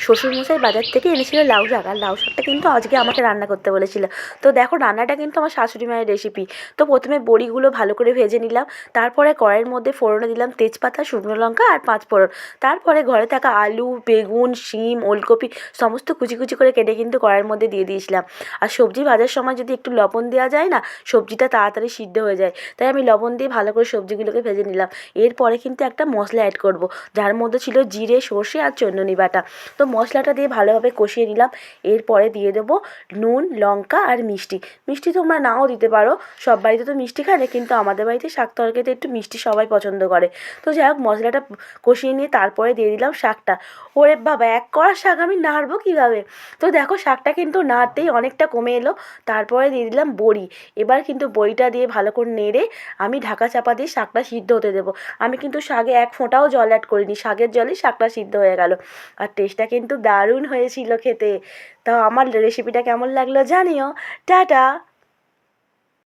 শ্বশুরমশাই বাজার থেকে এনেছিল লাউ শাক, আর লাউ শাকটা কিন্তু আজকে আমাকে রান্না করতে বলেছিল। তো দেখো, রান্নাটা কিন্তু আমার শাশুড়ি মায়ের রেসিপি। তো প্রথমে বড়িগুলো ভালো করে ভেজে নিলাম, তারপরে কড়াইয়ের মধ্যে ফোড়নে দিলাম তেজপাতা, শুকনো লঙ্কা আর পাঁচ ফোড়ন। তারপরে ঘরে থাকা আলু, বেগুন, শিম, ওলকপি সমস্ত কুচি কুচি করে কেটে কিন্তু কড়াইয়ের মধ্যে দিয়ে দিয়েছিলাম। আর সবজি ভাজার সময় যদি একটু লবণ দেওয়া যায় না, সবজিটা তাড়াতাড়ি সিদ্ধ হয়ে যায়, তাই আমি লবণ দিয়ে ভালো করে সবজিগুলোকে ভেজে নিলাম। এরপরে কিন্তু একটা মশলা অ্যাড করব, যার মধ্যে ছিল জিরে, সর্ষে আর চন্দনী বাটা। তো মশলাটা দিয়ে ভালোভাবে কষিয়ে নিলাম। এরপরে দিয়ে দেবো নুন, লঙ্কা আর মিষ্টি। মিষ্টি তোমরা নাও দিতে পারো, সব বাড়িতে তো মিষ্টি খায় না, কিন্তু আমাদের বাড়িতে শাক তরকারিতে একটু মিষ্টি সবাই পছন্দ করে। তো যাই হোক, মশলাটা কষিয়ে নিয়ে তারপরে দিয়ে দিলাম শাকটা। ওরে বাবা, এক কড়া শাক আমি নাড়বো কীভাবে! তো দেখো, শাকটা কিন্তু নাড়তেই অনেকটা কমে এলো। তারপরে দিয়ে দিলাম বড়ি। এবার কিন্তু বড়িটা দিয়ে ভালো করে নেড়ে আমি ঢাকা চাপা দিয়ে শাকটা সিদ্ধ হতে দেবো। আমি কিন্তু শাকে এক ফোঁটাও জল অ্যাড করিনি, শাকের জলেই শাকটা সিদ্ধ হয়ে গেল। আর টেস্টটা কিন্তু দারুণ হয়েছিল খেতে। তো আমার রেসিপিটা কেমন লাগলো জানিও। টাটা।